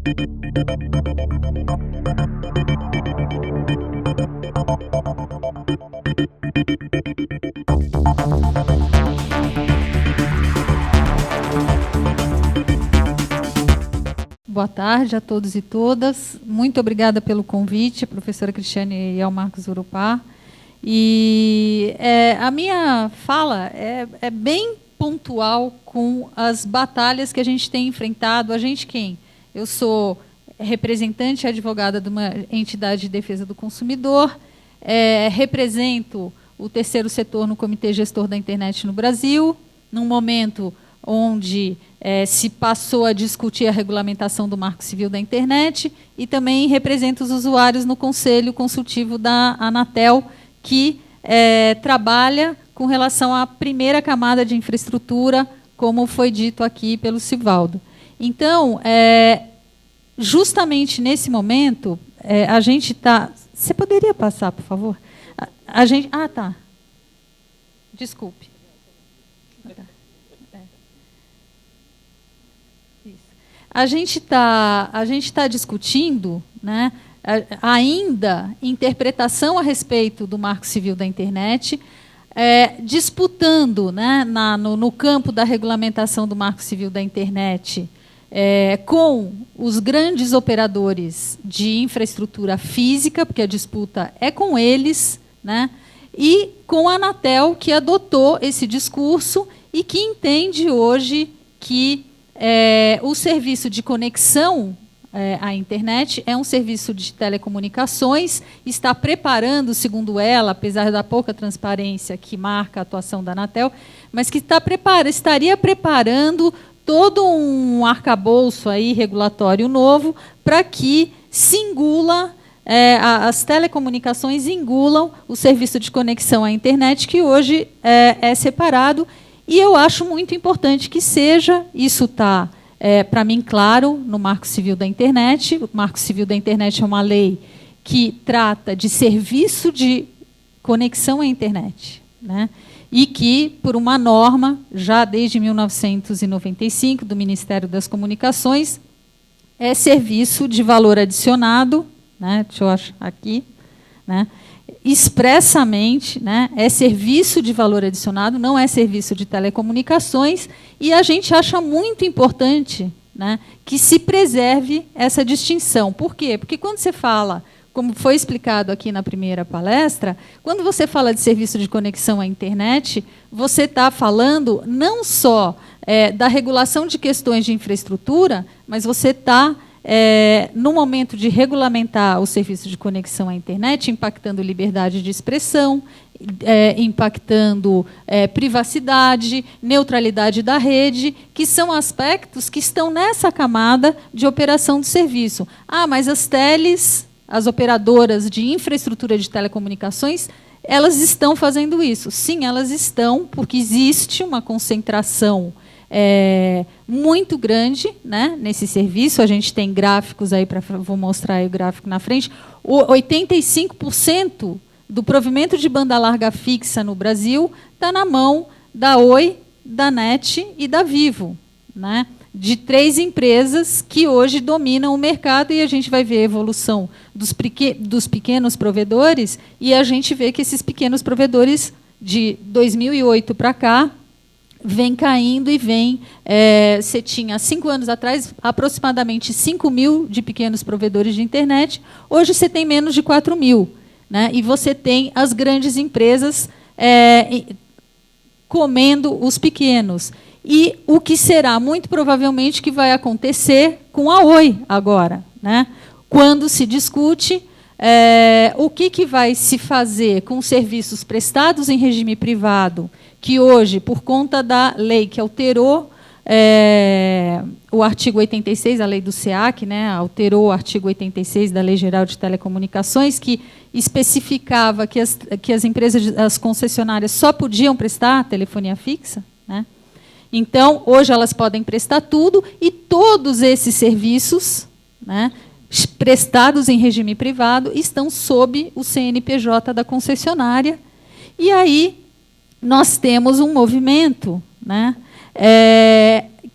Boa tarde a todos e todas. Muito obrigada pelo convite, professora Cristiane e ao Marcos Urupá. E a minha fala é bem pontual com as batalhas que a gente tem enfrentado. A gente quem? Eu sou representante e advogada de uma entidade de defesa do consumidor, represento o terceiro setor no Comitê Gestor da Internet no Brasil, num momento onde se passou a discutir a regulamentação do Marco Civil da Internet, e também represento os usuários no Conselho Consultivo da Anatel, que trabalha com relação à primeira camada de infraestrutura, como foi dito aqui pelo Sivaldo. Então, justamente nesse momento, a gente está... Você poderia passar, por favor? A gente... Ah, tá. Desculpe. A gente tá discutindo, né, ainda interpretação a respeito do Marco Civil da Internet, disputando, né, no campo da regulamentação do Marco Civil da Internet com os grandes operadores de infraestrutura física, porque a disputa é com eles, né, e com a Anatel, que adotou esse discurso e que entende hoje que o serviço de conexão à internet é um serviço de telecomunicações, está preparando, segundo ela, apesar da pouca transparência que marca a atuação da Anatel, mas que estaria preparando todo um arcabouço aí regulatório novo para que se engula, as telecomunicações engulam o serviço de conexão à internet, que hoje é separado. E eu acho muito importante que seja, isso está, para mim, claro, no Marco Civil da Internet. O Marco Civil da Internet é uma lei que trata de serviço de conexão à internet, né? E que, por uma norma, já desde 1995, do Ministério das Comunicações, é serviço de valor adicionado, né? Deixa eu achar aqui, né? Expressamente, né, é serviço de valor adicionado, não é serviço de telecomunicações, e a gente acha muito importante, né, que se preserve essa distinção. Por quê? Porque quando você fala, como foi explicado aqui na primeira palestra, quando você fala de serviço de conexão à internet, você está falando não só da regulação de questões de infraestrutura, mas você está no momento de regulamentar o serviço de conexão à internet, impactando liberdade de expressão, impactando privacidade, neutralidade da rede, que são aspectos que estão nessa camada de operação do serviço. Ah, mas as operadoras de infraestrutura de telecomunicações, elas estão fazendo isso. Sim, elas estão, porque existe uma concentração muito grande, né, nesse serviço. A gente tem gráficos aí, vou mostrar aí o gráfico na frente. 85% do provimento de banda larga fixa no Brasil está na mão da Oi, da NET e da Vivo, né, de 3 empresas que hoje dominam o mercado, e a gente vai ver a evolução dos pequenos provedores, e a gente vê que esses pequenos provedores, de 2008 para cá, vem caindo e vem... você tinha, 5 anos atrás, aproximadamente 5 mil de pequenos provedores de internet. Hoje você tem menos de 4 mil. Né? E você tem as grandes empresas comendo os pequenos. E o que será, muito provavelmente, que vai acontecer com a Oi agora. Né? Quando se discute o que vai se fazer com serviços prestados em regime privado, que hoje, por conta da lei que alterou o artigo 86, a lei do SEAC, né, alterou o artigo 86 da Lei Geral de Telecomunicações, que especificava que as empresas, as concessionárias, só podiam prestar telefonia fixa. Né? Então, hoje elas podem prestar tudo, e todos esses serviços, né, prestados em regime privado, estão sob o CNPJ da concessionária. E aí nós temos um movimento, né,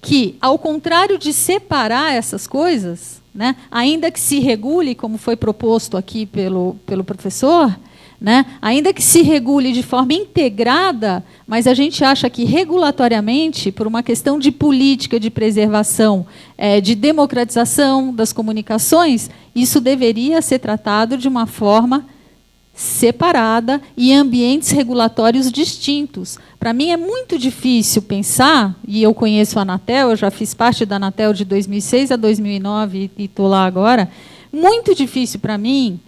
que, ao contrário de separar essas coisas, né, ainda que se regule, como foi proposto aqui pelo professor, né, ainda que se regule de forma integrada, mas a gente acha que regulatoriamente, por uma questão de política de preservação, de democratização das comunicações, isso deveria ser tratado de uma forma separada e em ambientes regulatórios distintos. Para mim é muito difícil pensar, e eu conheço a Anatel, eu já fiz parte da Anatel de 2006 a 2009 e estou lá agora, muito difícil para mim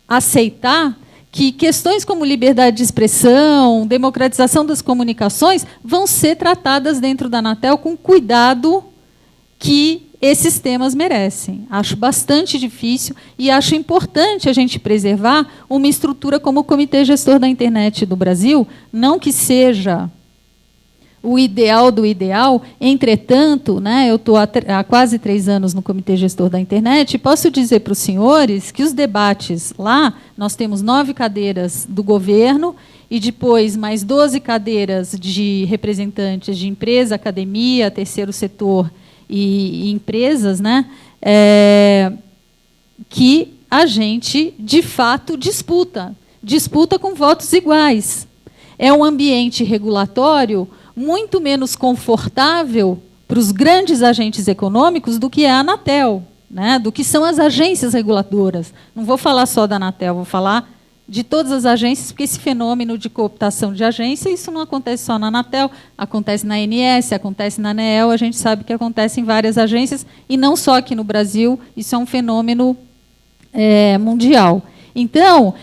aceitar que questões como liberdade de expressão, democratização das comunicações, vão ser tratadas dentro da Anatel com cuidado que esses temas merecem. Acho bastante difícil e acho importante a gente preservar uma estrutura como o Comitê Gestor da Internet do Brasil, não que seja o ideal do ideal, entretanto, né, eu estou há quase 3 anos no Comitê Gestor da Internet e posso dizer para os senhores que os debates lá, nós temos 9 cadeiras do governo e depois mais 12 cadeiras de representantes de empresa, academia, terceiro setor e empresas, né, que a gente, de fato, disputa com votos iguais. É um ambiente regulatório muito menos confortável para os grandes agentes econômicos do que é a Anatel, né, do que são as agências reguladoras. Não vou falar só da Anatel, vou falar de todas as agências, porque esse fenômeno de cooptação de agência, isso não acontece só na Anatel, acontece na ANS, acontece na ANEEL, a gente sabe que acontece em várias agências, e não só aqui no Brasil, isso é um fenômeno mundial. Então,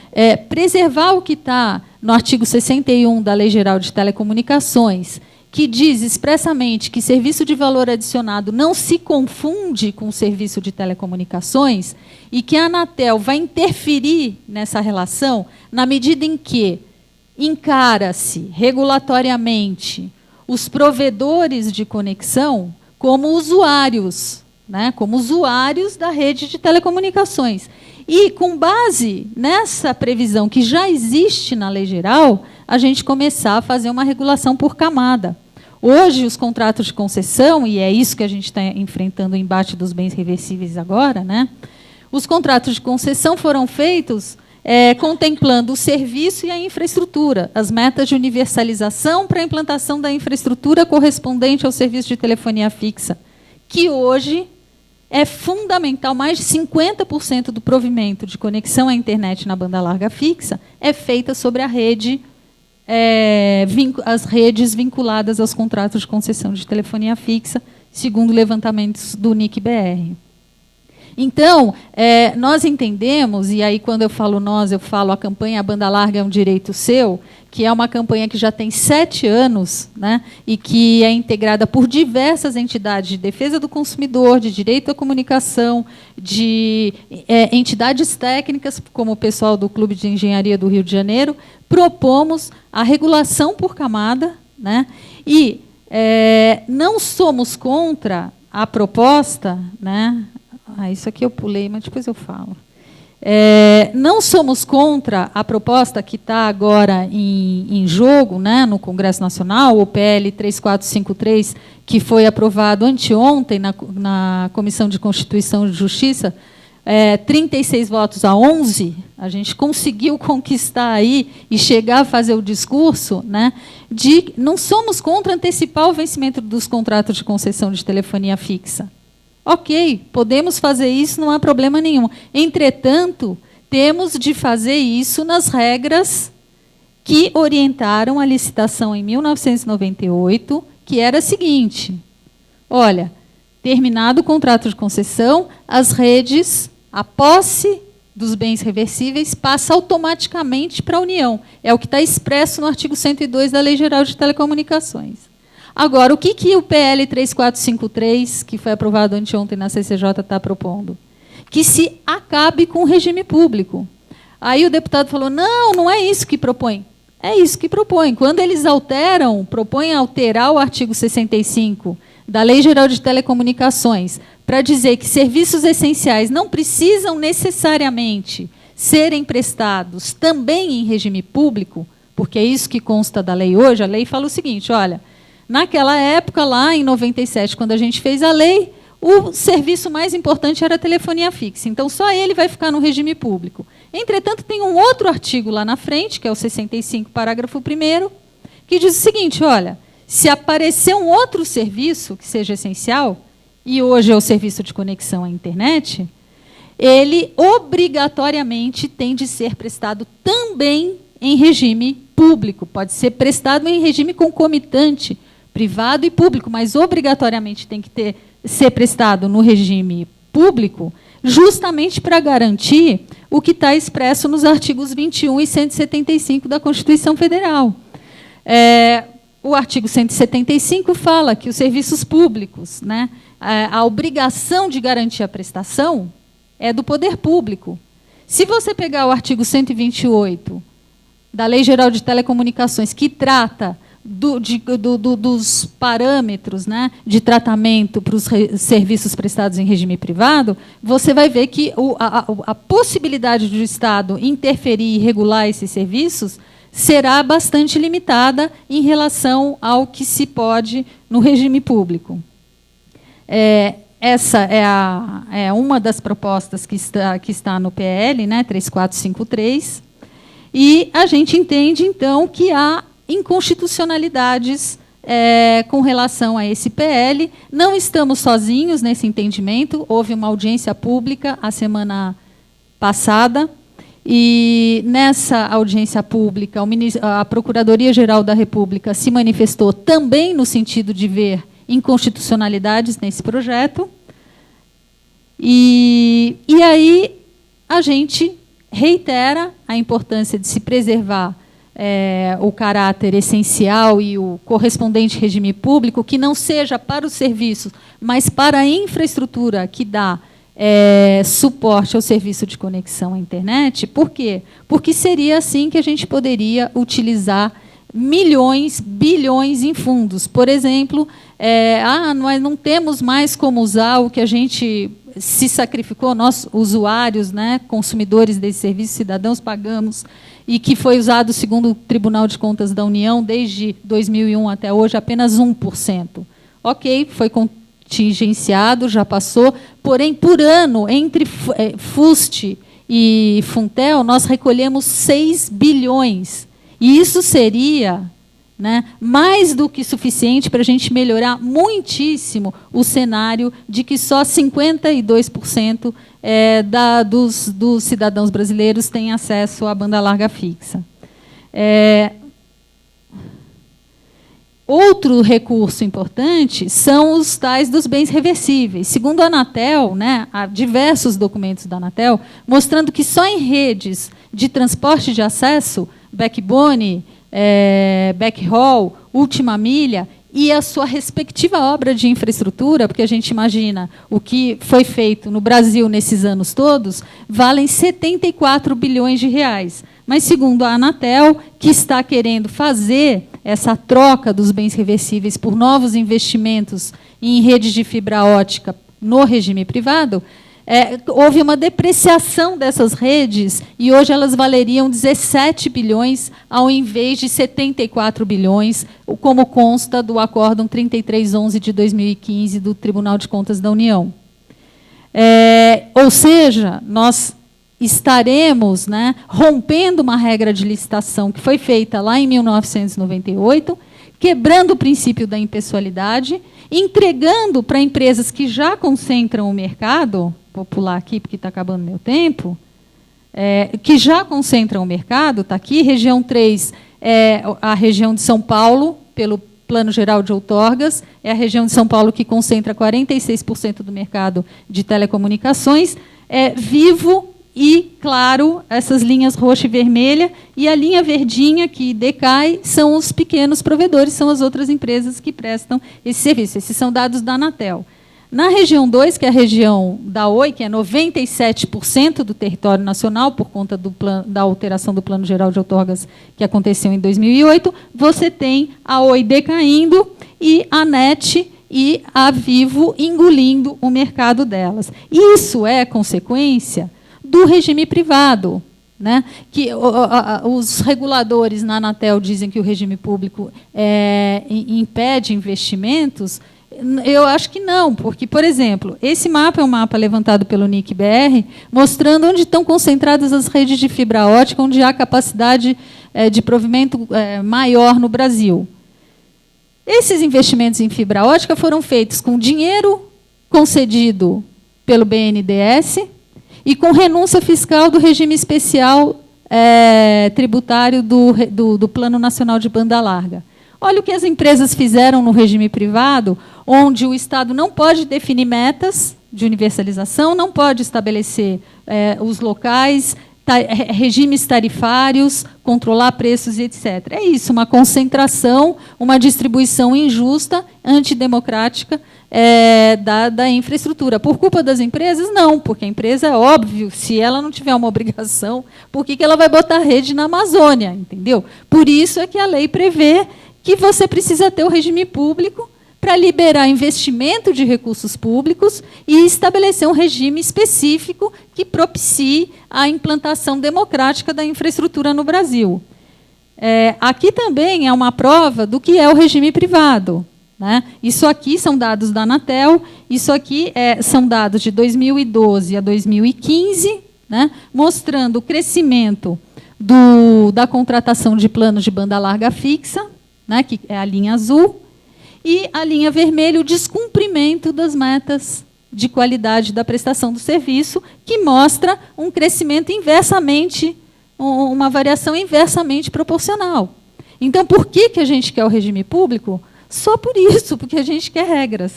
preservar o que está no artigo 61 da Lei Geral de Telecomunicações, que diz expressamente que serviço de valor adicionado não se confunde com serviço de telecomunicações e que a Anatel vai interferir nessa relação na medida em que encara-se regulatoriamente os provedores de conexão como usuários, né, como usuários da rede de telecomunicações. E, com base nessa previsão que já existe na lei geral, a gente começar a fazer uma regulação por camada. Hoje, os contratos de concessão, e é isso que a gente está enfrentando o embate dos bens reversíveis agora, né? Os contratos de concessão foram feitos contemplando o serviço e a infraestrutura, as metas de universalização para a implantação da infraestrutura correspondente ao serviço de telefonia fixa, que hoje é fundamental. Mais de 50% do provimento de conexão à internet na banda larga fixa é feita sobre a rede, as redes vinculadas aos contratos de concessão de telefonia fixa, segundo levantamentos do NIC-BR. Então, nós entendemos, e aí quando eu falo nós, eu falo a campanha A Banda Larga é um Direito Seu, que é uma campanha que já tem 7 anos, né, e que é integrada por diversas entidades de defesa do consumidor, de direito à comunicação, de entidades técnicas, como o pessoal do Clube de Engenharia do Rio de Janeiro. Propomos a regulação por camada, né, e não somos contra a proposta, né, isso aqui eu pulei, mas depois eu falo. Não somos contra a proposta que está agora em jogo, né, no Congresso Nacional, o PL 3453, que foi aprovado anteontem na Comissão de Constituição e Justiça, 36 votos a 11, a gente conseguiu conquistar aí e chegar a fazer o discurso, né, de não somos contra antecipar o vencimento dos contratos de concessão de telefonia fixa. Ok, podemos fazer isso, não há problema nenhum. Entretanto, temos de fazer isso nas regras que orientaram a licitação em 1998, que era a seguinte: olha, terminado o contrato de concessão, as redes, a posse dos bens reversíveis passa automaticamente para a União. É o que está expresso no artigo 102 da Lei Geral de Telecomunicações. Agora, o que o PL 3453, que foi aprovado anteontem na CCJ, está propondo? Que se acabe com o regime público. Aí o deputado falou, não é isso que propõe. É isso que propõe. Quando eles propõem alterar o artigo 65 da Lei Geral de Telecomunicações para dizer que serviços essenciais não precisam necessariamente serem prestados também em regime público, porque é isso que consta da lei hoje. A lei fala o seguinte, olha, Naquela época, lá em 97, quando a gente fez a lei, o serviço mais importante era a telefonia fixa. Então, só ele vai ficar no regime público. Entretanto, tem um outro artigo lá na frente, que é o 65, parágrafo 1º, que diz o seguinte, olha, se aparecer um outro serviço que seja essencial, e hoje é o serviço de conexão à internet, ele obrigatoriamente tem de ser prestado também em regime público. Pode ser prestado em regime concomitante, privado e público, mas obrigatoriamente tem que ser prestado no regime público, justamente para garantir o que está expresso nos artigos 21 e 175 da Constituição Federal. O artigo 175 fala que os serviços públicos, né, a obrigação de garantir a prestação é do poder público. Se você pegar o artigo 128 da Lei Geral de Telecomunicações, que trata dos parâmetros, né, de tratamento para os serviços prestados em regime privado, você vai ver que a possibilidade do Estado interferir e regular esses serviços será bastante limitada em relação ao que se pode no regime público. Essa é uma das propostas que está no PL, né, 3453, e a gente entende, então, que há inconstitucionalidades com relação a esse PL. Não estamos sozinhos nesse entendimento. Houve uma audiência pública a semana passada, e nessa audiência pública a Procuradoria-Geral da República se manifestou também no sentido de ver inconstitucionalidades nesse projeto. E aí a gente reitera a importância de se preservar o caráter essencial e o correspondente regime público, que não seja para os serviços, mas para a infraestrutura que dá suporte ao serviço de conexão à internet. Por quê? Porque seria assim que a gente poderia utilizar milhões, bilhões em fundos. Por exemplo, nós não temos mais como usar o que a gente se sacrificou, nós, usuários, né, consumidores desse serviço, cidadãos, pagamos, e que foi usado, segundo o Tribunal de Contas da União, desde 2001 até hoje, apenas 1%. Ok, foi contingenciado, já passou, porém, por ano, entre FUST e Funtel, nós recolhemos 6 bilhões. E isso seria, né, mais do que suficiente para a gente melhorar muitíssimo o cenário de que só 52% dos cidadãos brasileiros têm acesso à banda larga fixa. Outro recurso importante são os tais dos bens reversíveis. Segundo a Anatel, né, há diversos documentos da Anatel, mostrando que só em redes de transporte de acesso, backbone, backhaul, última milha, e a sua respectiva obra de infraestrutura, porque a gente imagina o que foi feito no Brasil nesses anos todos, valem 74 bilhões de reais. Mas, segundo a Anatel, que está querendo fazer essa troca dos bens reversíveis por novos investimentos em redes de fibra ótica no regime privado, houve uma depreciação dessas redes e hoje elas valeriam 17 bilhões ao invés de 74 bilhões, como consta do Acórdão 3311 de 2015 do Tribunal de Contas da União. Ou seja, nós estaremos, né, rompendo uma regra de licitação que foi feita lá em 1998, quebrando o princípio da impessoalidade, entregando para empresas que já concentram o mercado, vou pular aqui porque está acabando meu tempo, que já concentram o mercado, está aqui, região 3 é a região de São Paulo, pelo Plano Geral de Outorgas, é a região de São Paulo que concentra 46% do mercado de telecomunicações, Vivo e, claro, essas linhas roxa e vermelha, e a linha verdinha, que decai, são os pequenos provedores, são as outras empresas que prestam esse serviço. Esses são dados da Anatel. Na região 2, que é a região da Oi, que é 97% do território nacional, por conta da alteração do Plano Geral de Outorgas que aconteceu em 2008, você tem a Oi decaindo e a NET e a Vivo engolindo o mercado delas. Isso é consequência do regime privado. né, que os reguladores na Anatel dizem que o regime público impede investimentos. Eu acho que não, porque, por exemplo, esse mapa é um mapa levantado pelo NIC-BR, mostrando onde estão concentradas as redes de fibra ótica, onde há capacidade de provimento maior no Brasil. Esses investimentos em fibra ótica foram feitos com dinheiro concedido pelo BNDES e com renúncia fiscal do regime especial tributário do Plano Nacional de Banda Larga. Olha o que as empresas fizeram no regime privado, onde o Estado não pode definir metas de universalização, não pode estabelecer os locais, regimes tarifários, controlar preços, etc. É isso, uma concentração, uma distribuição injusta, antidemocrática da infraestrutura. Por culpa das empresas? Não, porque a empresa, é óbvio, se ela não tiver uma obrigação, por que ela vai botar rede na Amazônia? Entendeu? Por isso é que a lei prevê que você precisa ter o regime público para liberar investimento de recursos públicos e estabelecer um regime específico que propicie a implantação democrática da infraestrutura no Brasil. Aqui também é uma prova do que é o regime privado, né? Isso aqui são dados da Anatel, isso aqui são dados de 2012 a 2015, né, mostrando o crescimento da contratação de planos de banda larga fixa, né, que é a linha azul, e a linha vermelha, o descumprimento das metas de qualidade da prestação do serviço, que mostra um crescimento inversamente, uma variação inversamente proporcional. Então, por que a gente quer o regime público? Só por isso, porque a gente quer regras,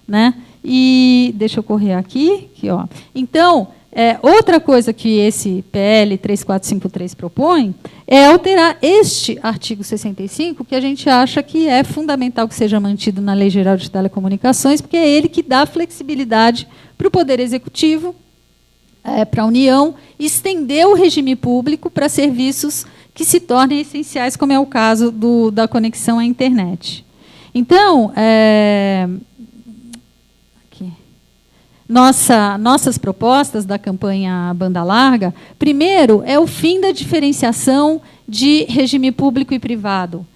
né? E deixa eu correr aqui, ó. Então, outra coisa que esse PL 3453 propõe é alterar este artigo 65, que a gente acha que é fundamental que seja mantido na Lei Geral de Telecomunicações, porque é ele que dá flexibilidade para o Poder Executivo, para a União, estender o regime público para serviços que se tornem essenciais, como é o caso da conexão à internet. Então, nossas propostas da campanha Banda Larga, primeiro, é o fim da diferenciação de regime público e privado.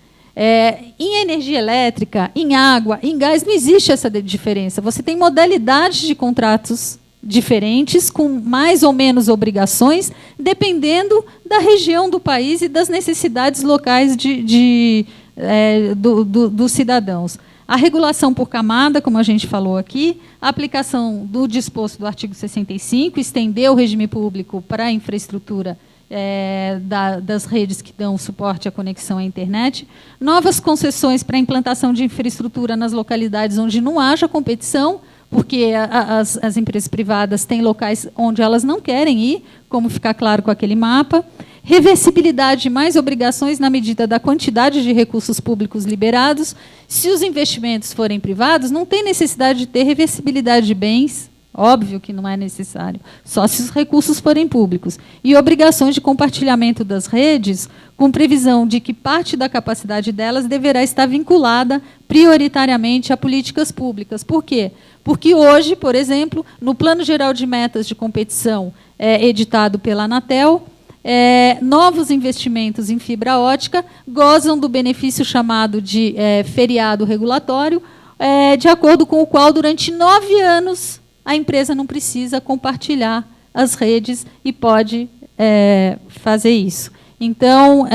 Em energia elétrica, em água, em gás, não existe essa diferença. Você tem modalidades de contratos diferentes, com mais ou menos obrigações, dependendo da região do país e das necessidades locais dos cidadãos. A regulação por camada, como a gente falou aqui, a aplicação do disposto do artigo 65, estender o regime público para a infraestrutura das redes que dão suporte à conexão à internet, novas concessões para a implantação de infraestrutura nas localidades onde não haja competição, porque as empresas privadas têm locais onde elas não querem ir, como fica claro com aquele mapa, reversibilidade de mais obrigações na medida da quantidade de recursos públicos liberados. Se os investimentos forem privados, não tem necessidade de ter reversibilidade de bens, óbvio que não é necessário, só se os recursos forem públicos. E obrigações de compartilhamento das redes, com previsão de que parte da capacidade delas deverá estar vinculada prioritariamente a políticas públicas. Por quê? Porque hoje, por exemplo, no Plano Geral de Metas de Competição, editado pela Anatel, novos investimentos em fibra ótica gozam do benefício chamado de feriado regulatório, de acordo com o qual, durante 9 anos, a empresa não precisa compartilhar as redes e pode fazer isso. Então,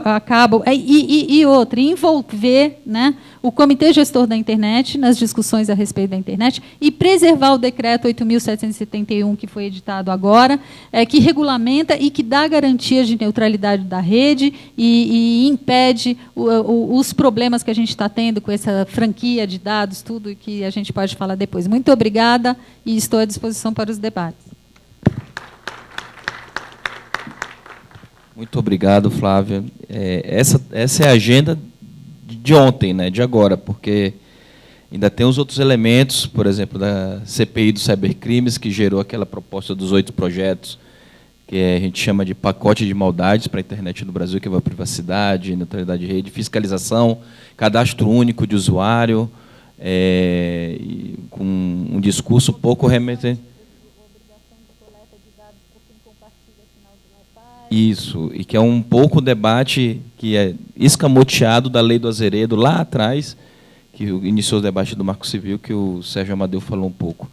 acabo... E outra, envolver, né, o Comitê Gestor da Internet nas discussões a respeito da internet e preservar o decreto 8.771, que foi editado agora, que regulamenta e que dá garantias de neutralidade da rede e impede os problemas que a gente está tendo com essa franquia de dados, tudo que a gente pode falar depois. Muito obrigada e estou à disposição para os debates. Muito obrigado, Flávia. Essa é a agenda de ontem, né, de agora, porque ainda tem os outros elementos, por exemplo, da CPI dos cybercrimes, que gerou aquela proposta dos 8 projetos, que a gente chama de pacote de maldades para a internet no Brasil, que vai privacidade, neutralidade de rede, fiscalização, cadastro único de usuário, com um discurso pouco remetente. Isso, e que é um pouco o debate que é escamoteado da lei do Azeredo lá atrás, que iniciou o debate do Marco Civil, que o Sérgio Amadeu falou um pouco.